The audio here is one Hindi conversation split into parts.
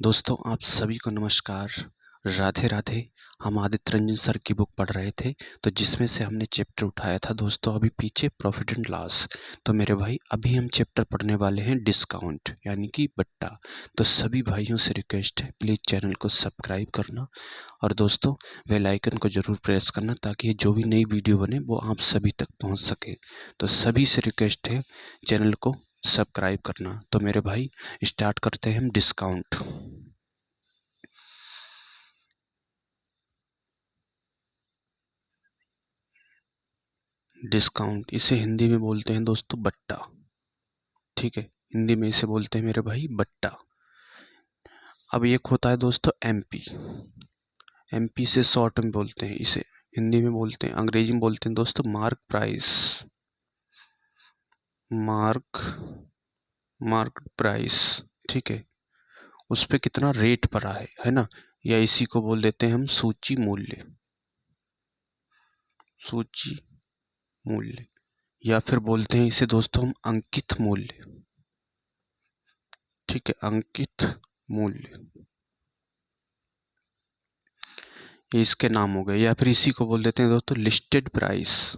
दोस्तों आप सभी को नमस्कार। राधे राधे। हम आदित्य रंजन सर की बुक पढ़ रहे थे, तो जिसमें से हमने चैप्टर उठाया था दोस्तों अभी पीछे प्रॉफिट एंड लॉस। तो मेरे भाई अभी हम चैप्टर पढ़ने वाले हैं डिस्काउंट यानी कि बट्टा। तो सभी भाइयों से रिक्वेस्ट है प्लीज़ चैनल को सब्सक्राइब करना और दोस्तों बेल आइकन को ज़रूर प्रेस करना ताकि जो भी नई वीडियो बने वो आप सभी तक पहुँच सके। तो सभी से रिक्वेस्ट है चैनल को सब्सक्राइब करना। तो मेरे भाई स्टार्ट करते हैं हम डिस्काउंट। डिस्काउंट इसे हिंदी में बोलते हैं दोस्तों बट्टा। ठीक है, हिंदी में इसे बोलते हैं मेरे भाई बट्टा। अब एक होता है दोस्तों एमपी। एमपी से शॉर्ट में बोलते हैं इसे, हिंदी में बोलते हैं, अंग्रेजी में बोलते हैं दोस्तों मार्क प्राइस। Mark price. ठीक है, उस पे कितना रेट पड़ा है ना, या इसी को बोल देते हैं हम सूची मूल्य। सूची मूल्य या फिर बोलते हैं इसे दोस्तों हम अंकित मूल्य। ठीक है, अंकित मूल्य ये इसके नाम हो गए, या फिर इसी को बोल देते हैं दोस्तों लिस्टेड प्राइस।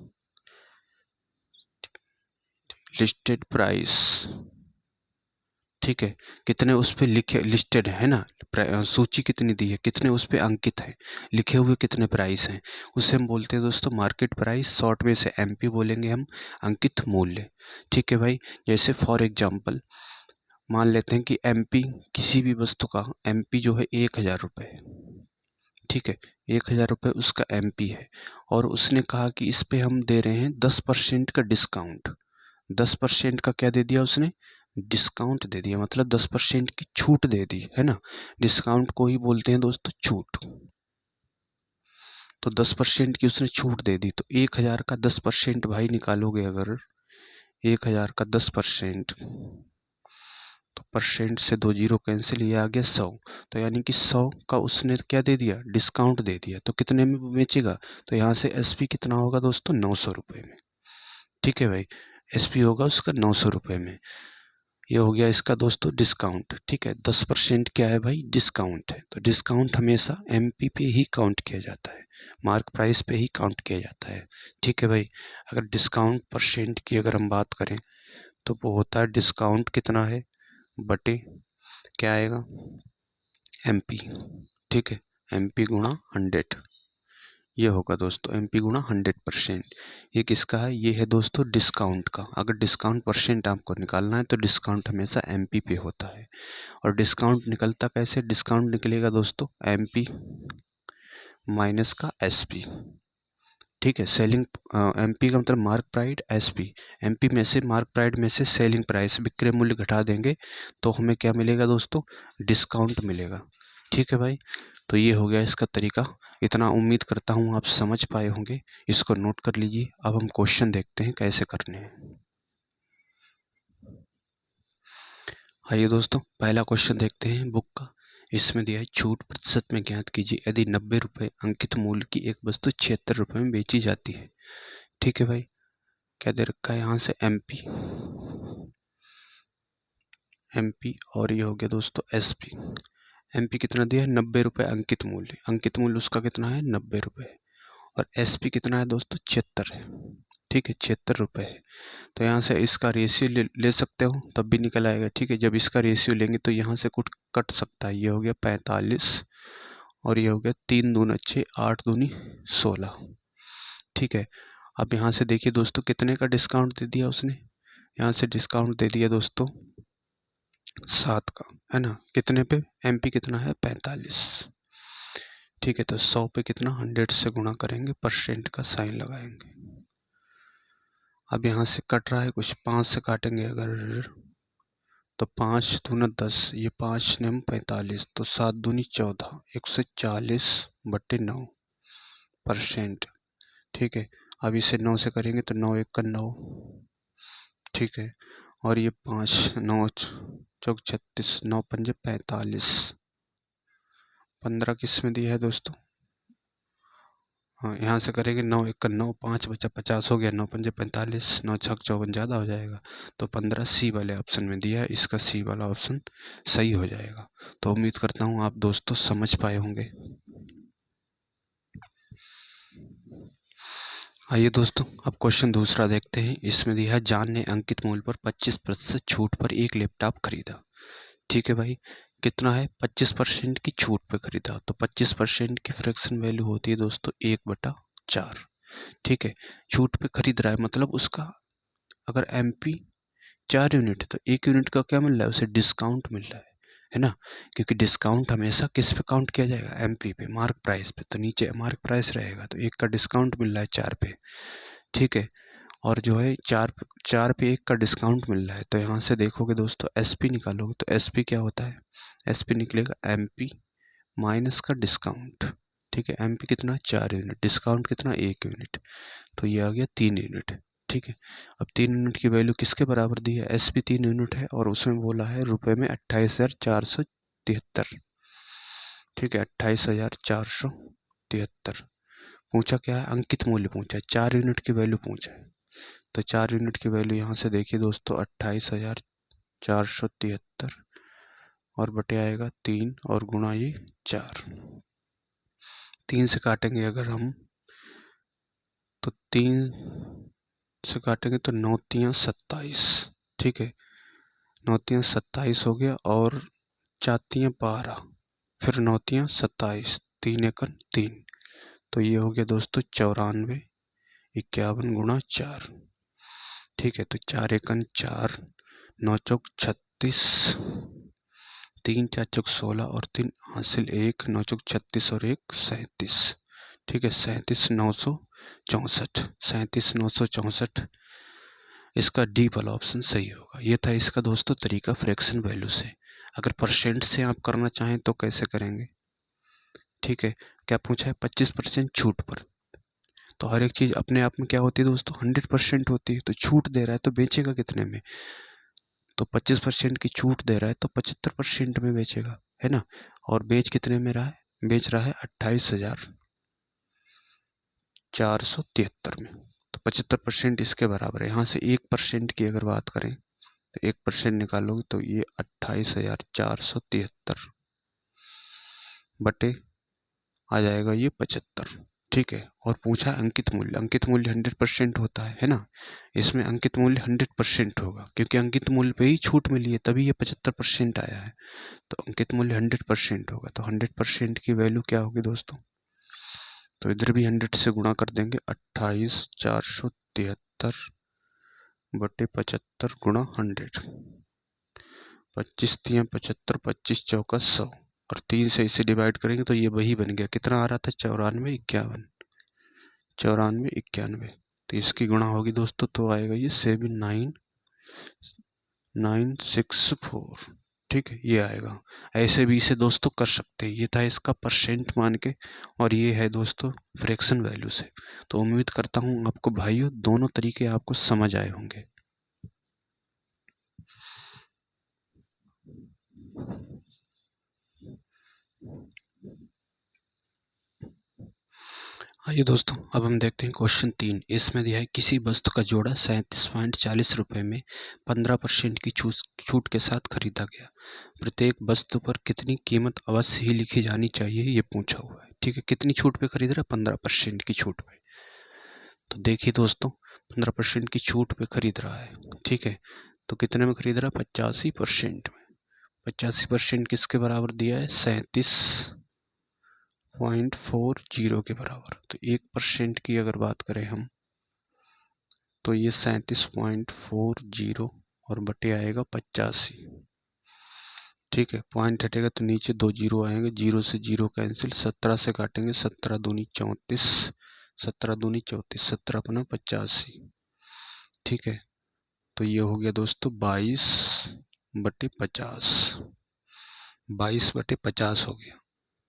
Listed price. ठीक है, कितने उस पे लिखे लिस्टेड है ना, सूची कितनी दी है, कितने उस पे अंकित है, लिखे हुए कितने प्राइस हैं, उसे हम बोलते हैं दोस्तों मार्केट प्राइस। शॉर्ट में से एमपी बोलेंगे हम, अंकित मूल्य। ठीक है भाई, जैसे फॉर एग्जांपल मान लेते हैं कि एमपी किसी भी वस्तु का एमपी जो है 1000 रुपये है। ठीक है, 1000 रुपये उसका एमपी है और उसने कहा कि इस पे हम दे रहे हैं 10% का डिस्काउंट। 10% का क्या दे दिया उसने, डिस्काउंट दे दिया, मतलब 10% की छूट दे दी है ना। डिस्काउंट को ही बोलते हैं दोस्तों छूट। तो 10% की उसने छूट दे दी, तो 1000 का 10% भाई निकालोगे अगर, 1000 का 10%, तो परसेंट से 2 जीरो कैंसिल, ये आ गया 100। तो यानी कि 100 का उसने क्या दे दिया, डिस्काउंट दे दिया। तो कितने में बेचेगा, तो यहाँ से एसपी कितना होगा दोस्तों, 900 रुपये में। ठीक है भाई, एसपी होगा उसका 900 रुपये में। ये हो गया इसका दोस्तों डिस्काउंट। ठीक है, 10% क्या है भाई, डिस्काउंट है। तो डिस्काउंट हमेशा एमपी पे ही काउंट किया जाता है, मार्क प्राइस पे ही काउंट किया जाता है। ठीक है भाई, अगर डिस्काउंट परसेंट की अगर हम बात करें तो वो होता है डिस्काउंट कितना है बटे क्या आएगा, एमपी। ठीक है, एमपी गुणा 100, ये होगा दोस्तों एमपी गुणा 100%। ये किसका है, ये है दोस्तों डिस्काउंट का। अगर डिस्काउंट परसेंट आपको निकालना है तो डिस्काउंट हमेशा एमपी पे होता है। और डिस्काउंट निकलता कैसे, डिस्काउंट निकलेगा दोस्तों एमपी माइनस का एसपी। ठीक है, सेलिंग एमपी का मतलब मार्क प्राइड, एसपी। एमपी में से मार्क प्राइड में से सेलिंग प्राइस विक्रय मूल्य घटा देंगे तो हमें क्या मिलेगा दोस्तों, डिस्काउंट मिलेगा। ठीक है भाई, तो ये हो गया इसका तरीका। इतना उम्मीद करता हूँ आप समझ पाए होंगे, इसको नोट कर लीजिए। अब हम क्वेश्चन देखते हैं कैसे करने हैं। आइए दोस्तों, पहला क्वेश्चन देखते हैं बुक का। इसमें दिया है छूट प्रतिशत में ज्ञात कीजिए यदि 90 रुपये अंकित मूल्य की एक वस्तु 76 रुपये में बेची जाती है। ठीक है भाई, क्या दे रखा है यहाँ से एमपी, एमपी और ये हो गया दोस्तों एसपी। एमपी कितना दिया है, 90 रुपये अंकित मूल्य, अंकित मूल्य उसका कितना है 90 रुपये। और एसपी कितना है दोस्तों 76 है। ठीक है, 76 रुपये है। तो यहाँ से इसका रेशियो ले सकते हो तब भी निकल आएगा। ठीक है, जब इसका रेशियो लेंगे तो यहाँ से कुछ कट सकता है। ये हो गया 45 और ये हो गया 3 दूनी 6, 8 दूनी 16। ठीक है, अब यहाँ से देखिए दोस्तों कितने का डिस्काउंट दे दिया उसने, यहाँ से डिस्काउंट दे दिया दोस्तों 7 का, है ना। कितने पे, एमपी कितना है 45। ठीक है, तो 100 पे कितना 100 से गुणा करेंगे, परसेंट का साइन लगाएंगे। अब यहाँ से कट रहा है कुछ, 5 से काटेंगे अगर तो 5 दूना 10, ये 5 ने 45, तो 7 दूनी 14, 140/9%। ठीक है, अब इसे 9 से करेंगे तो 9 1 का 9। ठीक है, और ये 5 9 चौक 36, 9 पंजे 45, 15 किस में दिया है दोस्तों, हाँ, यहाँ से करेंगे 9 1 9, 5 बचा 50 हो गया, 9 5 45, 9 6 54 ज़्यादा हो जाएगा, तो 15 सी वाले ऑप्शन में दिया है, इसका सी वाला ऑप्शन सही हो जाएगा। तो उम्मीद करता हूँ आप दोस्तों समझ पाए होंगे। आइए दोस्तों, अब क्वेश्चन दूसरा देखते हैं। इसमें दिया है जान ने अंकित मूल्य पर 25% छूट पर एक लैपटॉप खरीदा। ठीक है भाई, कितना है? 25% की छूट पे खरीदा, तो 25% की फ्रैक्शन वैल्यू होती है दोस्तों 1/4। ठीक है, छूट पे खरीद रहा है मतलब उसका अगर MP 4 यूनिट है तो 1 यूनिट का क्या मिल रहा है? उसे डिस्काउंट मिल रहा है ना, क्योंकि डिस्काउंट हमेशा किस पे काउंट किया जाएगा? MP पे, मार्क प्राइस पे। तो नीचे मार्क प्राइस रहेगा, तो 1 का डिस्काउंट मिल रहा है 4 पे। ठीक है, और जो है 4 पे 1 का डिस्काउंट मिल रहा है, तो यहाँ से देखोगे दोस्तों SP निकालोगे तो SP क्या होता है? SP निकलेगा MP माइनस का डिस्काउंट। ठीक है, MP कितना? 4 यूनिट, डिस्काउंट कितना? 1 यूनिट, तो ये आ गया 3 यूनिट। ठीक है, अब 3 यूनिट की वैल्यू किसके बराबर दी है? SP 3 यूनिट है और उसमें बोला है रुपए में 28,473। ठीक है, 28,473। पूछा क्या है? अंकित मूल्य पूछा है, 4 यूनिट की वैल्यू पूछा है। तो 4 यूनिट की वैल्यू यहाँ से देखिए दोस्तों 28,473 और बटे आएगा 3 और गुणा ये 4। 3 से काटेंगे अगर हम तो 3 से काटेंगे तो 9 3 27। ठीक है, 9 3 27 हो गया और 4 3 12, फिर 9 3 27, 3 1 3, तो ये हो गया दोस्तों 94 51 गुणा 4। ठीक है, तो 4 1 4, 9 चौक 36, 3 4 चौक 16 और 3 हासिल 1, 9 चौक 36 और 1 37। ठीक है, 37,964, 37,964 इसका डी वाला ऑप्शन सही होगा। ये था इसका दोस्तों तरीका फ्रैक्शन वैल्यू से। अगर परसेंट से आप करना चाहें तो कैसे करेंगे? ठीक है, क्या पूछा है? 25% छूट पर, तो हर एक चीज़ अपने आप में क्या होती है दोस्तों? 100% होती है। तो छूट दे रहा है तो बेचेगा कितने में? तो 25% की छूट दे रहा है तो 75% में बेचेगा, है ना। और बेच कितने में रहा है? बेच रहा है 28,473 में, तो 75% इसके बराबर है। यहाँ से 1% की अगर बात करें तो 1% निकालोगे तो ये 28,473 बटे आ जाएगा ये 75। ठीक है, और पूछा अंकित मूल्य। अंकित मूल्य 100% होता है ना, इसमें अंकित मूल्य 100% होगा क्योंकि अंकित मूल्य पे ही छूट मिली है, तभी ये 75% आया है। तो अंकित मूल्य 100% होगा, तो 100% की वैल्यू क्या होगी दोस्तों? तो इधर भी 100 से गुणा कर देंगे, 28,473 बटे 75 गुणा 100, 25 3 75, 25 चौका 100 और 3 से इसे डिवाइड करेंगे तो ये वही बन गया। कितना आ रहा था? 94 51, 94 91, तो इसकी गुणा होगी दोस्तों तो आएगा ये 79964। ठीक है, ये आएगा। ऐसे भी इसे दोस्तों कर सकते हैं। ये था इसका परसेंट मान के, और ये है दोस्तों फ्रैक्शन वैल्यू से। तो उम्मीद करता हूँ आपको भाइयों दोनों तरीके आपको समझ आए होंगे। आइए दोस्तों, अब हम देखते हैं क्वेश्चन 3। इसमें दिया है किसी वस्तु का जोड़ा 37.40 रुपये में 15% की छूट के साथ खरीदा गया। प्रत्येक वस्तु पर कितनी कीमत अवश्य ही लिखी जानी चाहिए, ये पूछा हुआ है। ठीक है, कितनी छूट पे खरीद रहा है? 15% की छूट पे। तो देखिए दोस्तों, 15% की छूट पे खरीद रहा है। ठीक है, तो कितने में खरीद रहा है? 85% में। 85% किसके बराबर दिया है? 37.40 के बराबर। तो 1% की अगर बात करें हम तो ये 37.40 और बटे आएगा 85। ठीक है, पॉइंट हटेगा तो नीचे 2 जीरो आएंगे, जीरो से जीरो कैंसिल, 17 से काटेंगे, 17 दूनी 34, 17 दूनी 34, 17 अपना 85। ठीक है, तो ये हो गया दोस्तों 22/50, 22/50 हो गया।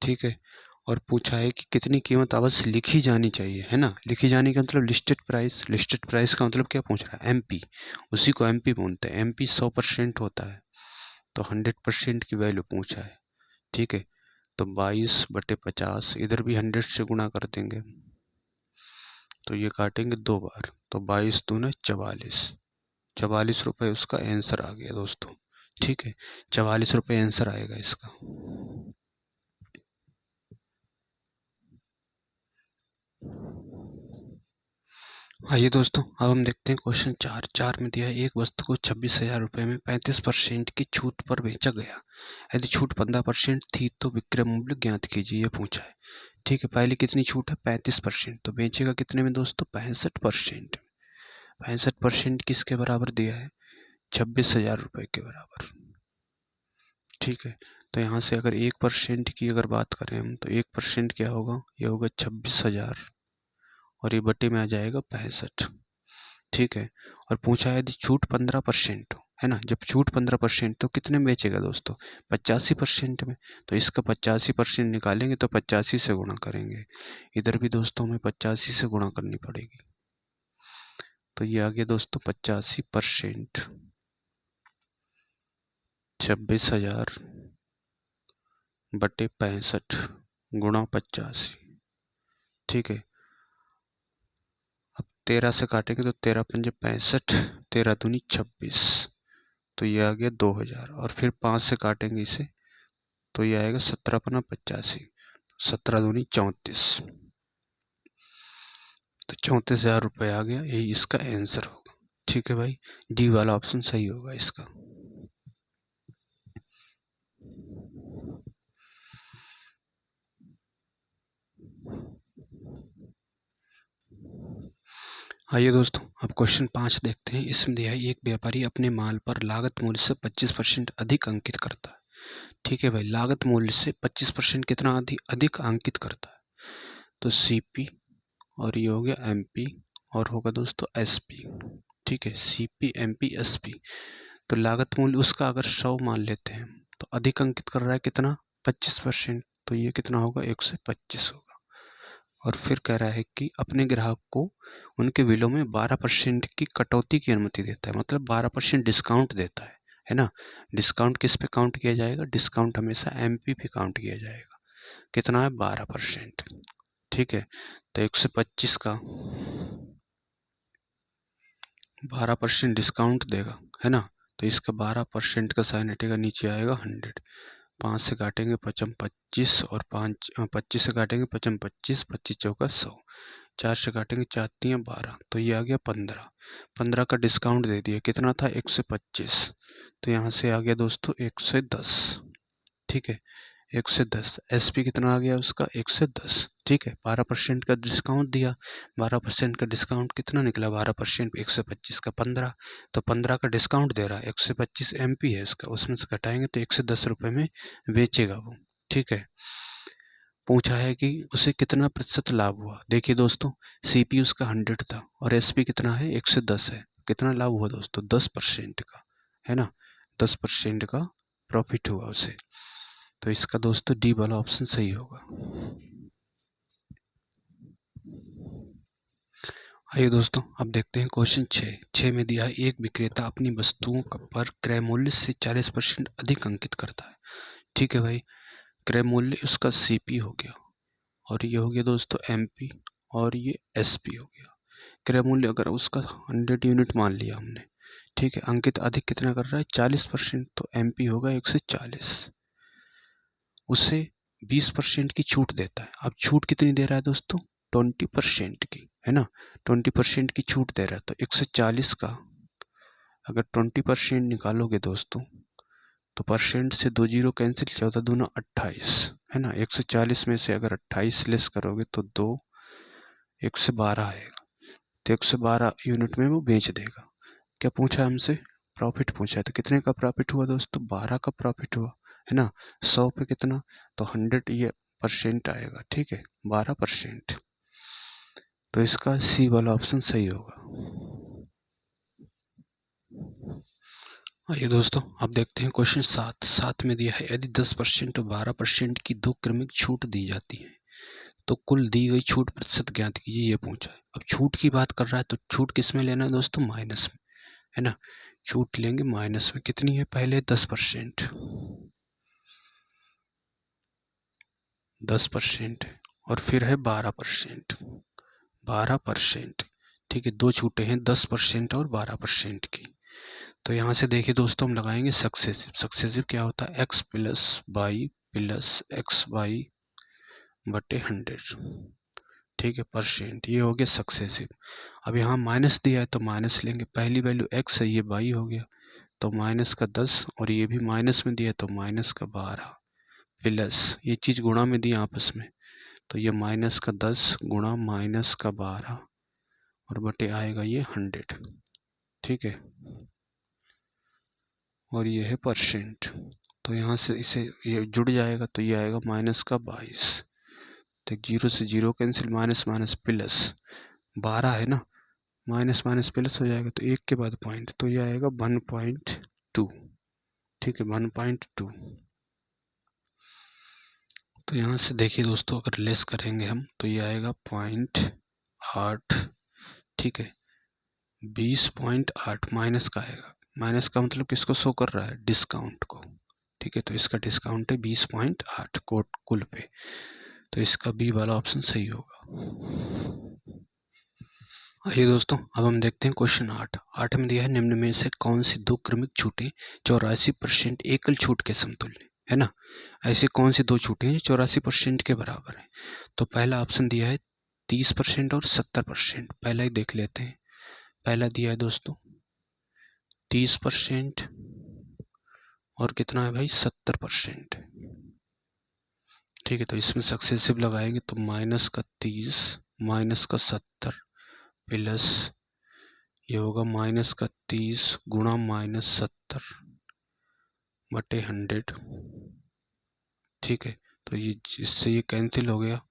ठीक है, और पूछा है कि कितनी कीमत अवश्य लिखी जानी चाहिए, है ना। लिखी जाने का मतलब लिस्टेड प्राइस। लिस्टेड प्राइस का मतलब क्या पूछ रहा है? MP, उसी को MP बोलते हैं। MP 100% होता है, तो 100% की वैल्यू पूछा है। ठीक है, तो 22/50, इधर भी 100 से गुणा कर देंगे तो ये काटेंगे 2 बार, तो 22 दूना 44, 44 रुपये उसका आंसर आ गया दोस्तों। ठीक है, 44 रुपये आंसर आएगा इसका। आइए दोस्तों, अब हम देखते हैं क्वेश्चन 4 में दिया है एक वस्तु को 26,000 रुपये में 35% की छूट पर बेचा गया। यदि छूट 15% थी तो विक्रय मूल्य ज्ञात कीजिए, ये पूछा है। ठीक है, पहले कितनी छूट है? 35%। तो बेचेगा कितने में दोस्तों? 65%। 65% किसके बराबर दिया है? 26,000 रुपये के बराबर। ठीक है, तो यहाँ से अगर 1% की अगर बात करें हम, तो 1% क्या होगा? ये होगा 26,000 और ये बटे में आ जाएगा 65। ठीक है, और पूछा है यदि छूट 15% हो, है ना। जब छूट 15% तो कितने में बेचेगा दोस्तों? 85% में। तो इसका 85% निकालेंगे तो 85 से गुणा करेंगे। इधर भी दोस्तों हमें 85 से गुणा करनी पड़ेगी। तो ये आ गया दोस्तों 85%, 26,000 बटे 65 गुणा 85। ठीक है, अब 13 से काटेंगे तो 13 पंजे 65, 13 दूनी 26, तो ये आ गया 2,000। और फिर 5 से काटेंगे इसे तो ये आएगा 17 पना 85, 17 दूनी 34, तो 34,000 रुपये आ गया। यही इसका आंसर होगा। ठीक है भाई, डी वाला ऑप्शन सही होगा इसका। आइए दोस्तों, अब क्वेश्चन 5 देखते हैं। इसमें दिया है एक व्यापारी अपने माल पर लागत मूल्य से 25% अधिक अंकित करता है। ठीक है भाई, लागत मूल्य से 25% कितना अधिक अंकित करता है? तो सीपी और ये हो गया एमपी और होगा दोस्तों एसपी। ठीक है, सीपी एमपी एसपी। तो लागत मूल्य उसका अगर 100 मान लेते हैं तो अधिक अंकित कर रहा है कितना? 25%। तो ये कितना होगा? 125 होगा। और फिर कह रहा है कि अपने ग्राहक को उनके बिलों में 12% की कटौती की अनुमति देता है, मतलब 12% डिस्काउंट देता है ना। डिस्काउंट किस पे काउंट किया जाएगा? डिस्काउंट हमेशा एमपी पे काउंट किया जाएगा। कितना है? 12%। ठीक है, तो 125 का 12% डिस्काउंट देगा, है ना। तो इसका 12% का साइन हटेगा, नीचे आएगा 100। 5 से काटेंगे 55 25 और 25 से काटेंगे 55 25, 25 चौका 100। 4 से काटेंगे 4 3 12, तो ये आ गया 15। 15 का डिस्काउंट दे दिया, कितना था? 125। तो यहाँ से आ गया दोस्तों 110। ठीक है, 110। एसपी कितना आ गया उसका? 110। ठीक है, 12% का डिस्काउंट दिया। 12% का डिस्काउंट कितना निकला? 12% 125 का 15, तो 15 का डिस्काउंट दे रहा है। 125 एमपी है उसका, उसमें से घटाएंगे तो 110 रुपये में बेचेगा वो। ठीक है, पूछा है कि उसे कितना प्रतिशत लाभ हुआ। देखिए दोस्तों, सीपी उसका 100 था और एसपी कितना है? 110 है। कितना लाभ हुआ दोस्तों? 10% का, है ना। 10% का प्रॉफिट हुआ उसे। तो इसका दोस्तों डी वाला ऑप्शन सही होगा। आइए दोस्तों, अब देखते हैं क्वेश्चन 6 में दिया है एक विक्रेता अपनी वस्तुओं पर क्रय मूल्य से 40% अधिक अंकित करता है। ठीक है भाई, क्रय मूल्य उसका सीपी हो गया और ये हो गया दोस्तों एमपी और ये एसपी हो गया। क्रय मूल्य अगर उसका 100 यूनिट मान लिया हमने, ठीक है, अंकित अधिक कितना कर रहा है? 40%, तो एमपी होगा 140। उसे 20% की छूट देता है। अब छूट कितनी दे रहा है दोस्तों? 20% की, है ना। 20% की छूट दे रहा है, तो 140 का अगर 20% निकालोगे दोस्तों तो परसेंट से 2 जीरो कैंसिल, 14 दूना 28, है ना। 140 में से अगर 28 लेस करोगे तो 2 112 आएगा। तो 112 यूनिट में वो बेच देगा। क्या पूछा हमसे? प्रॉफिट पूछा है। तो कितने का प्रॉफिट हुआ दोस्तों? 12 का प्रॉफिट हुआ, है ना। 100 पे कितना? तो 100 ये परसेंट आएगा। ठीक है, 12%। तो इसका सी वाला ऑप्शन सही होगा। आइए दोस्तों, अब देखते हैं क्वेश्चन 7 में दिया है यदि 10% और 12% की दो क्रमिक छूट दी जाती है तो कुल दी गई छूट प्रतिशत ज्ञात कीजिए, ये पूछा है। अब छूट की बात कर रहा है तो छूट किस में लेना है दोस्तों? माइनस में, है ना। छूट लेंगे माइनस में। कितनी है? पहले 10%, 10% और फिर है 12%। 12%। ठीक है, दो छूटें हैं 10% और 12% की। तो यहाँ से देखिए दोस्तों हम लगाएंगे सक्सेसिव। सक्सेसिव क्या होता है, x plus y plus x y बटे 100। ठीक है, परसेंट, ये हो गया सक्सेसिव। अब यहाँ माइनस दिया है तो माइनस लेंगे, पहली वैल्यू x है, ये y हो गया तो माइनस का 10, और ये भी माइनस में दिया तो माइनस का 12 प्लस ये चीज़ गुणा में दी आपस में, तो ये माइनस का 10 गुणा माइनस का 12 और बटे आएगा ये 100। ठीक है, और ये है परसेंट। तो यहाँ से इसे ये जुड़ जाएगा तो ये आएगा माइनस का 22। तो 0 से 0 कैंसिल, माइनस माइनस प्लस, 12 है ना, माइनस माइनस प्लस हो जाएगा तो एक के बाद पॉइंट, तो ये आएगा 1.2। ठीक है, 1.2। तो यहाँ से देखिए दोस्तों अगर लेस करेंगे हम तो ये आएगा 0.8। ठीक है, 20.8 माइनस का आएगा। माइनस का मतलब किसको शो कर रहा है, डिस्काउंट को। ठीक है, तो इसका डिस्काउंट है 20.8 कोट कुल पे, तो इसका बी वाला ऑप्शन सही होगा। आइए दोस्तों अब हम देखते हैं क्वेश्चन 8 में दिया है निम्न में से कौन सी दो क्रमिक छूटें 84% एकल छूट के समतुल्य है ना। ऐसे कौन सी दो छूटें हैं जो 84% के बराबर है। तो पहला ऑप्शन दिया है 30% और 70%। पहला ही देख लेते हैं। पहला दिया है दोस्तों 30% और कितना है भाई 70%। ठीक है, तो इसमें सक्सेसिव लगाएंगे तो माइनस का 30 माइनस का 70 प्लस ये होगा माइनस का 30 गुणा माइनस 70 बटे 100। ठीक है, तो ये इससे ये कैंसिल हो गया।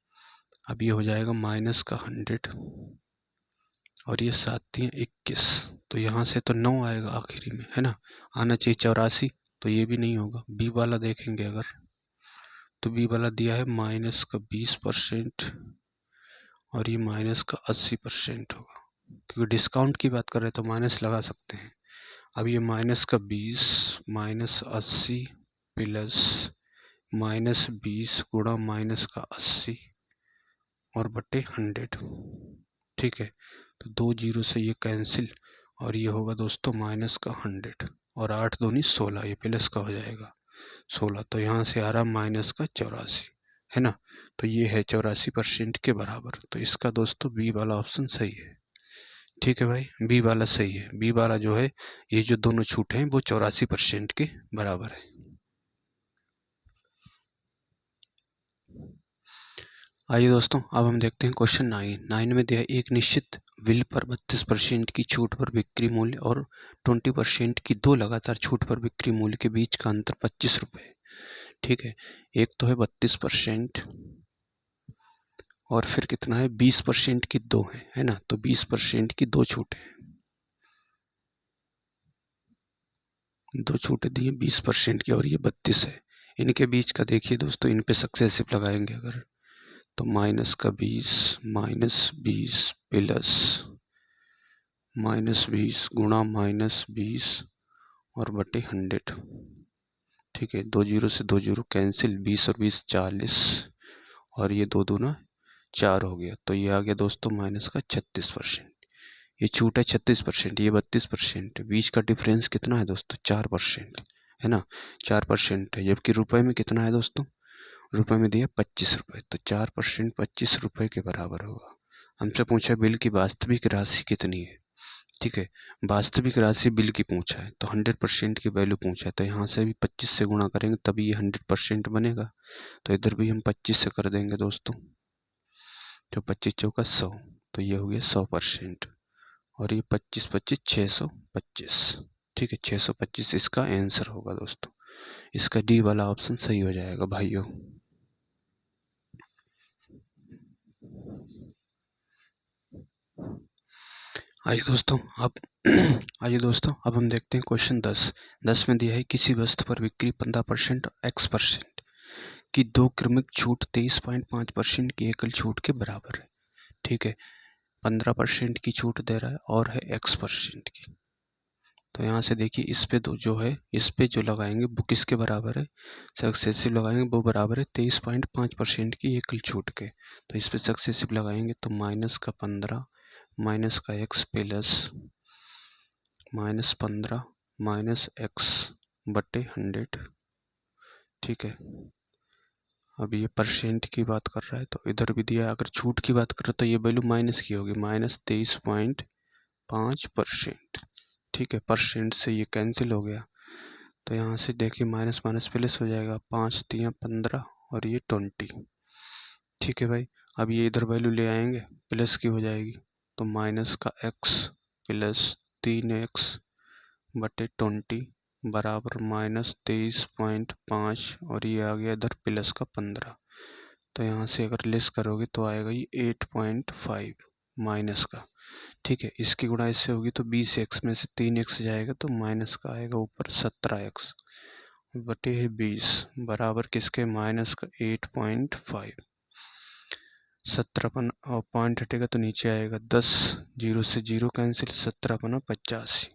अब ये हो जाएगा माइनस का 100 और ये 7 21। तो यहाँ से तो 9 आएगा आखिरी में है ना, आना चाहिए 84, तो ये भी नहीं होगा। बी वाला देखेंगे अगर, तो बी वाला दिया है माइनस का 20% और ये माइनस का 80% होगा, क्योंकि डिस्काउंट की बात कर रहे हैं तो माइनस लगा सकते हैं। अब ये माइनस का 20 माइनस 80 प्लस माइनस 20 गुणा माइनस का 80 और बटे 100। ठीक है, तो 2 जीरो से ये कैंसिल और ये होगा दोस्तों माइनस का 100 और 8 दूनी 16, ये प्लस का हो जाएगा 16। तो यहाँ से आ रहा माइनस का 84 है ना, तो ये है 84% के बराबर। तो इसका दोस्तों बी वाला ऑप्शन सही है। ठीक है भाई, बी वाला सही है। बी वाला जो है ये जो दोनों छूट हैं वो 84% के बराबर है। आइए दोस्तों अब हम देखते हैं क्वेश्चन 9 में दिया एक निश्चित बिल पर 32% की छूट पर बिक्री मूल्य और 20% की दो लगातार छूट पर बिक्री मूल्य के बीच का अंतर 25 रुपये। ठीक है, एक तो है 32% और फिर कितना है 20% की दो है ना, तो 20% की दो छूटें हैं, दो छूटें दी हैं 20% की और ये 32 है। इनके बीच का देखिए दोस्तों, इन पे सक्सेसिव लगाएंगे अगर तो माइनस का 20 माइनस 20 प्लस माइनस 20 गुणा माइनस 20 और बटे 100। ठीक है, 2 जीरो से 2 जीरो कैंसिल, 20 और 20 40 और ये 2 दूना 4 हो गया। तो ये आ गया दोस्तों माइनस का 36%। ये छूट है 36%, ये 32%। बीच का डिफरेंस कितना है दोस्तों 4% है ना, 4% है। जबकि रुपए में कितना है दोस्तों, रुपए में दिया 25 रुपये, तो 4% 25 रुपये के बराबर होगा। हमसे पूछा बिल की वास्तविक राशि कितनी है। ठीक है, वास्तविक राशि बिल की पूछा है तो 100% की वैल्यू पूछा है, तो यहाँ से भी 25 से गुणा करेंगे तभी ये 100% बनेगा। तो इधर भी हम 25 से कर देंगे दोस्तों, तो 25 चौका 100, तो ये हो गया 100% और ये 25 25 625। ठीक है, 625 इसका आंसर होगा दोस्तों। इसका डी वाला ऑप्शन सही हो जाएगा भाइयों। आइए दोस्तों अब हम देखते हैं क्वेश्चन 10 में दिया है किसी वस्तु पर बिक्री 15% और x% की दो क्रमिक छूट 23.5% की एकल छूट के बराबर है। ठीक है, 15% की छूट दे रहा है और है x% की। तो यहाँ से देखिए इस पे जो है, इस पे जो लगाएंगे वो किसके बराबर है, सक्सेसिव लगाएंगे वो बराबर है 23.5% की एकल छूट के। तो इस पे सक्सेसिव लगाएंगे तो -15 माइनस का x प्लस -15 माइनस x बटे 100। ठीक है, अब ये परसेंट की बात कर रहा है तो इधर भी दिया। अगर छूट की बात करें तो ये वैल्यू माइनस की होगी, -23.5%। ठीक है, परसेंट से ये कैंसिल हो गया तो यहाँ से देखिए माइनस माइनस प्लस हो जाएगा, 5 3 15 और ये 20। ठीक है भाई, अब ये इधर वैल्यू ले आएंगे प्लस की हो जाएगी तो माइनस का x प्लस 3x बटे 20 बराबर -23.5 और ये आ गया इधर प्लस का 15। तो यहाँ से अगर लेस करोगे तो आएगा ये 8.5 माइनस का। ठीक है, इसकी गुणा इससे होगी तो 20x में से 3x जाएगा तो माइनस का आएगा ऊपर 17x बटे है 20 बराबर किसके, माइनस का 8.5। 17 और पॉइंट हटेगा तो नीचे आएगा 10, 0 से 0 कैंसिल, 17×85।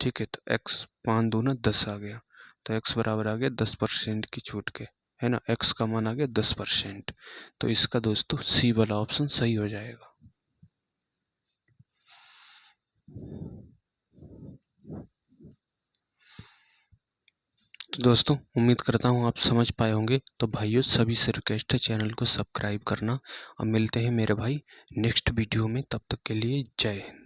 ठीक है, तो x 5 दूना 10 आ गया तो x बराबर आ गया 10% की छूट के, है ना। x का मान आ गया 10%। तो इसका दोस्तों सी वाला ऑप्शन सही हो जाएगा। तो दोस्तों उम्मीद करता हूँ आप समझ पाए होंगे। तो भाइयों सभी से रिक्वेस्ट है चैनल को सब्सक्राइब करना। अब मिलते हैं मेरे भाई नेक्स्ट वीडियो में, तब तक के लिए जय हिंद।